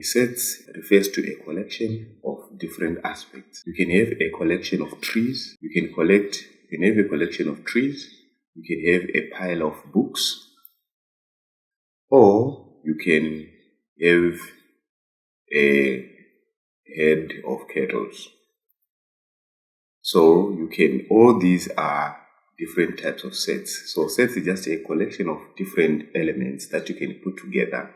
Sets refers to a collection of different aspects. You can have a collection of trees. You can have a collection of trees. You can have a pile of books, or you can have a herd of cattle. So all these are different types of sets. So sets is just a collection of different elements that you can put together.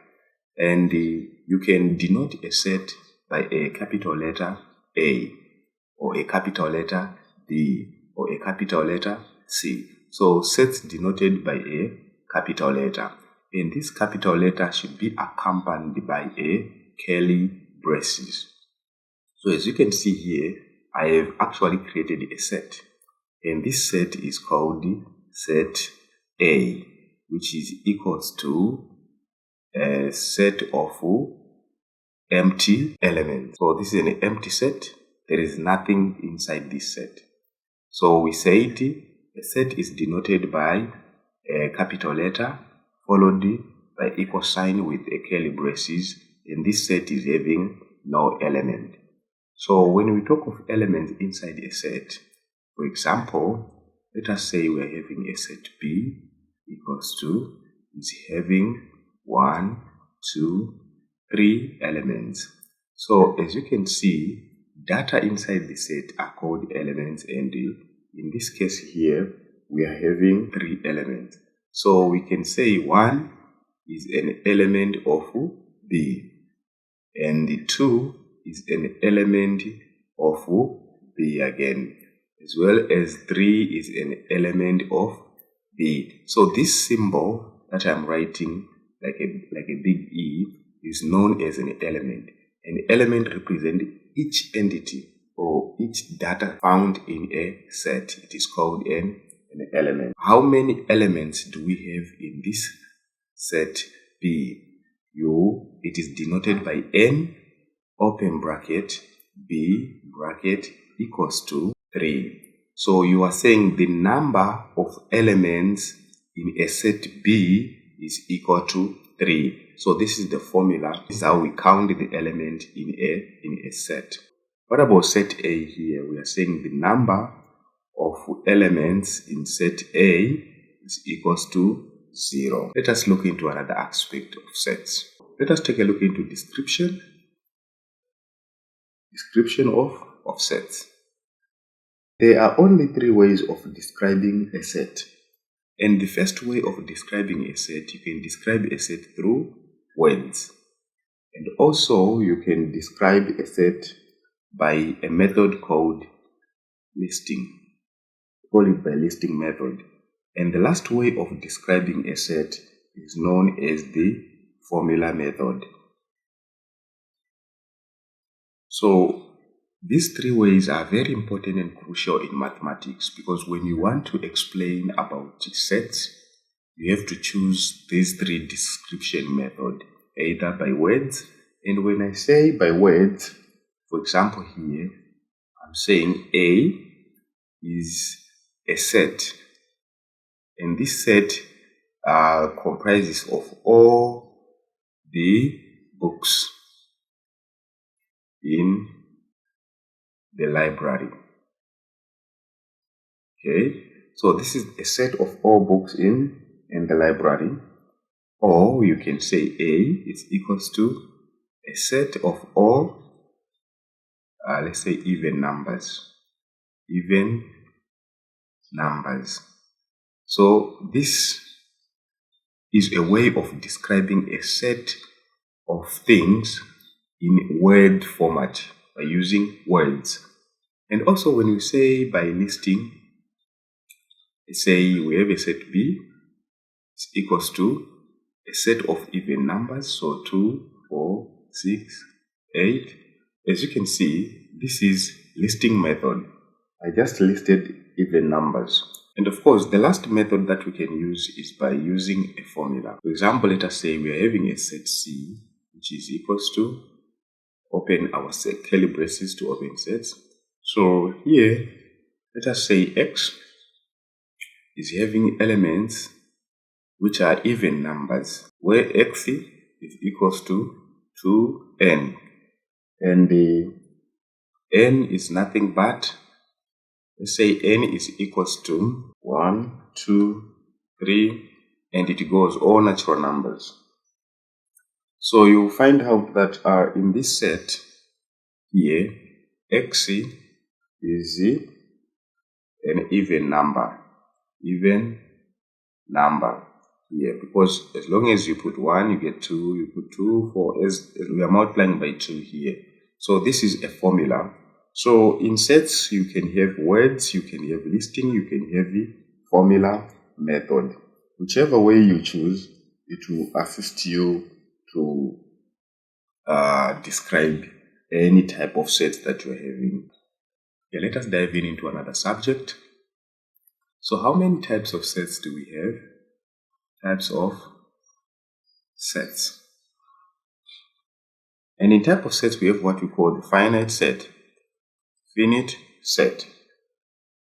And you can denote a set by a capital letter A, or a capital letter B, or a capital letter C. So sets denoted by a capital letter. And this capital letter should be accompanied by a curly braces. So as you can see here, I have actually created a set. And this set is called set A, which is equals to a set of empty elements. So this is an empty set. There is nothing inside this set. So we say a set is denoted by a capital letter followed by equal sign with a curly braces, and this set is having no element. So when we talk of elements inside a set, for example, let us say we are having a set B equals to is having 1, 2, 3 elements. So as you can see, data inside the set are called elements, and in this case here, we are having 3 elements. So we can say 1 is an element of B, and 2 is an element of B again, as well as 3 is an element of B. So this symbol that I'm writing like a big E is known as an element. An element represents each entity or each data found in a set. It is called an element. How many elements do we have in this set B? It is denoted by N open bracket B bracket equals to 3. So you are saying the number of elements in a set B is equal to 3. So this is the formula. This is how we count the element in a set. What about set A here? We are saying the number of elements in set A is equals to 0. Let us look into another aspect of sets. Let us take a look into description of sets. There are only 3 ways of describing a set. And the first way of describing a set, you can describe a set through words. And also you can describe a set by a method called listing. Call it by listing method. And the last way of describing a set is known as the formula method. So these 3 ways are very important and crucial in mathematics, because when you want to explain about sets, you have to choose these 3 description methods, either by words. And when I say by words, for example here, I'm saying A is a set, and this set comprises of all the books in the library. Okay, so this is a set of all books in the library. Or you can say A is equals to a set of all let's say even numbers. So this is a way of describing a set of things in word format by using words. And also when you say by listing, say we have a set B is equals to a set of even numbers, so 2, 4, 6, 8. As you can see, this is listing method. I just listed even numbers. And of course, the last method that we can use is by using a formula. For example, let us say we are having a set C, which is equals to, open our curly braces to open sets. So here, let us say X is having elements which are even numbers, where X is equals to 2, n. And the n is nothing but, let's say n is equals to 1, 2, 3, and it goes all natural numbers. So you find out that in this set here, x is an even number here, because as long as you put 1, you get 2, you put 2, 4, as we are multiplying by 2 here. So this is a formula. So in sets, you can have words, you can have listing, you can have the formula method. Whichever way you choose, it will assist you to describe any type of set that you're having. Okay, let us dive into another subject. So how many types of sets do we have? Types of sets. And in type of sets, we have what we call the finite set, finite set.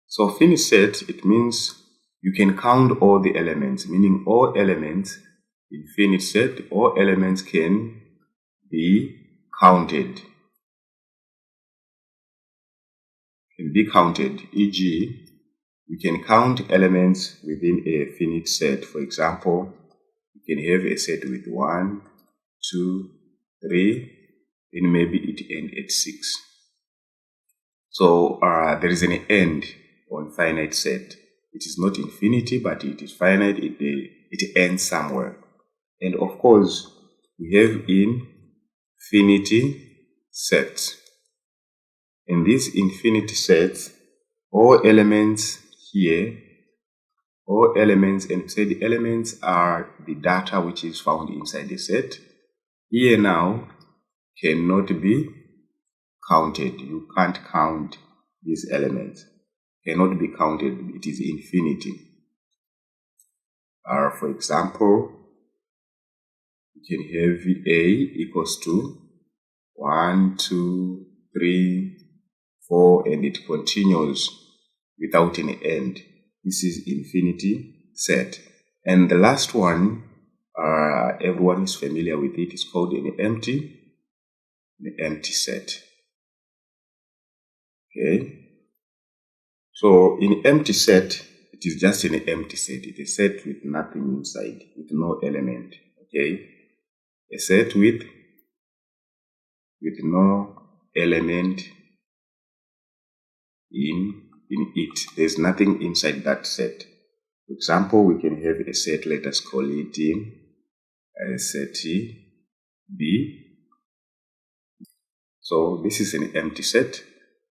So finite set, it means you can count all the elements, meaning all elements in finite set, all elements can be counted. E.g., you can count elements within a finite set. For example, you can have a set with 1, 2, 3, and maybe it ends at 6. So there is an end on finite set. It is not infinity, but it is finite. It ends somewhere. And of course, we have infinity sets. In this infinity set, all elements here, all elements, and say the elements are the data which is found inside the set. Here now cannot be counted. You can't count these elements. Cannot be counted. It is infinity. For example, you can have A equals to 1, 2, 3, 4, and it continues without an end. This is infinity set. And the last one, everyone is familiar with it, is called an empty set. Okay. So in empty set, it is just an empty set. It is a set with nothing inside, with no element. Okay. A set with no element in it. There's nothing inside that set. For example, we can have a set, let us call it a set B. So this is an empty set.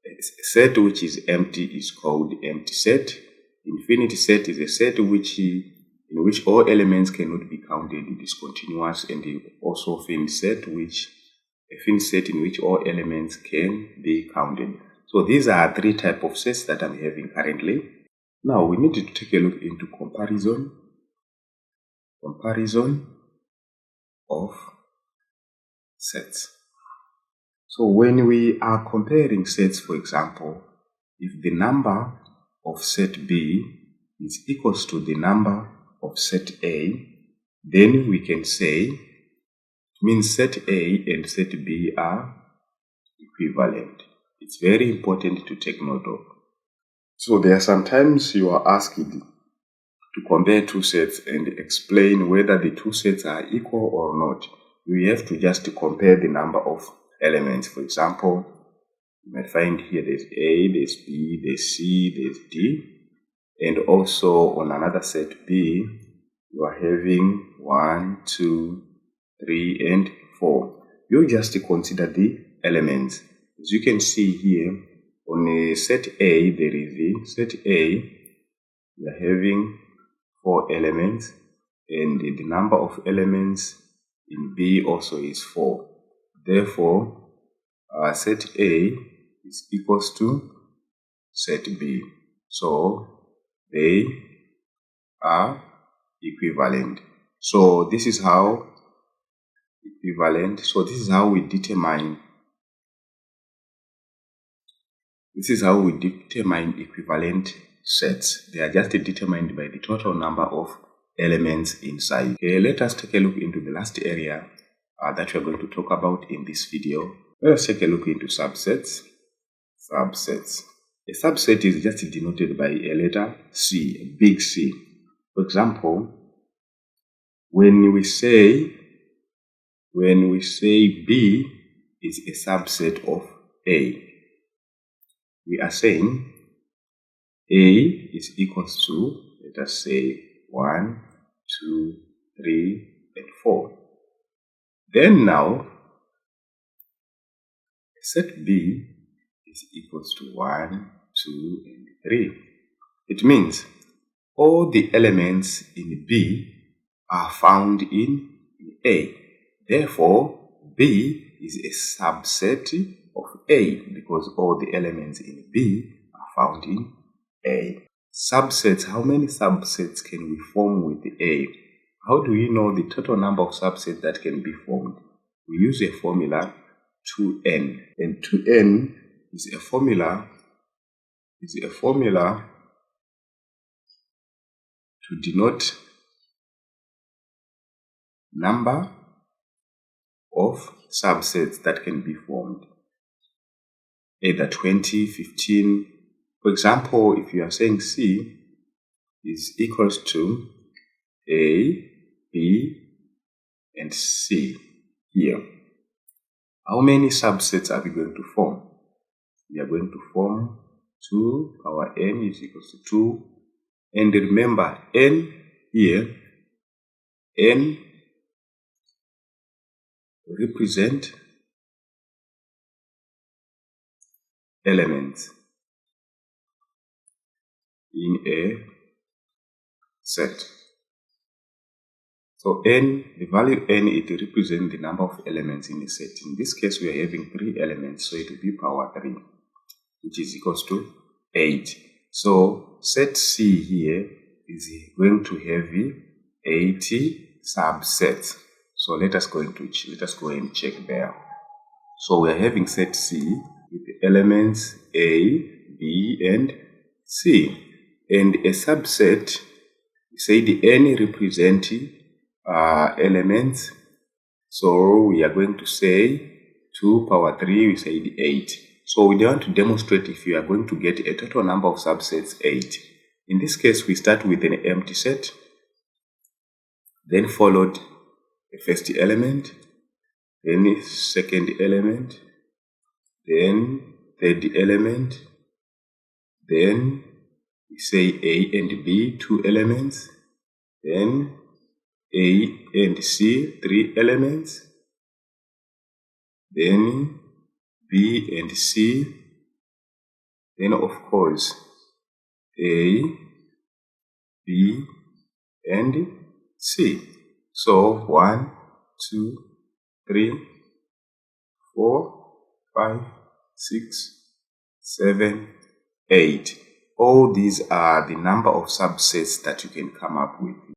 A set which is empty is called empty set. Infinity set is a set in which all elements cannot be counted. It is continuous, and also finite set, a finite set in which all elements can be counted. So these are 3 types of sets that I'm having currently. Now we need to take a look into comparison of sets. So when we are comparing sets, for example, if the number of set B is equals to the number of set A, then we can say it means set A and set B are equivalent. It's very important to take note of. So there are sometimes you are asked to compare 2 sets and explain whether the 2 sets are equal or not. You have to just compare the number of elements. For example, you might find here there's A, there's B, there's C, there's D, and also on another set B, you are having 1, 2, 3, and 4. You just consider the elements. As you can see here, on a set A, there is set A, we are having 4 elements, and the number of elements in B also is 4. Therefore, set A is equals to set B. So they are equivalent. So this is how equivalent. So this is how we determine. This is how we determine equivalent sets. They are just determined by the total number of elements inside. Okay, let us take a look into the last area, that we are going to talk about in this video. Let's take a look into subsets. Subsets. A subset is just denoted by a letter C, a big C. For example, when we say B is a subset of A, we are saying A is equals to, let us say, 1, 2, 3, and 4. Then now, set B is equals to 1, 2, and 3. It means all the elements in B are found in A. Therefore, B is a subset of A because all the elements in B are found in A. Subsets, how many subsets can we form with A? How do we know the total number of subsets that can be formed? We use a formula 2n, and 2n is a formula to denote number of subsets that can be formed, either 20, 15. For example, if you are saying C is equals to A, B, and C here, how many subsets are we going to form? We are going to form 2 power n is equals to 2. And remember, n here, n represent elements in a set. So n, the value n, it represents the number of elements in a set. In this case, we are having 3 elements, so it will be power 3, which is equals to 8. So set C here is going to have 80 subsets. So let us go and check there. So we are having set C with the elements A, B, and C. And a subset, we say the n represent elements. So we are going to say 2 power 3, we say the 8. So we want to demonstrate if you are going to get a total number of subsets 8. In this case, we start with an empty set, then followed the first element, then the second element, then third element, then we say A and B, 2 elements, then A and C, 3 elements, then B and C, then of course A, B, and C. So 1, 2, 3, 4, 5, 6, 7, 8. All these are the number of subsets that you can come up with.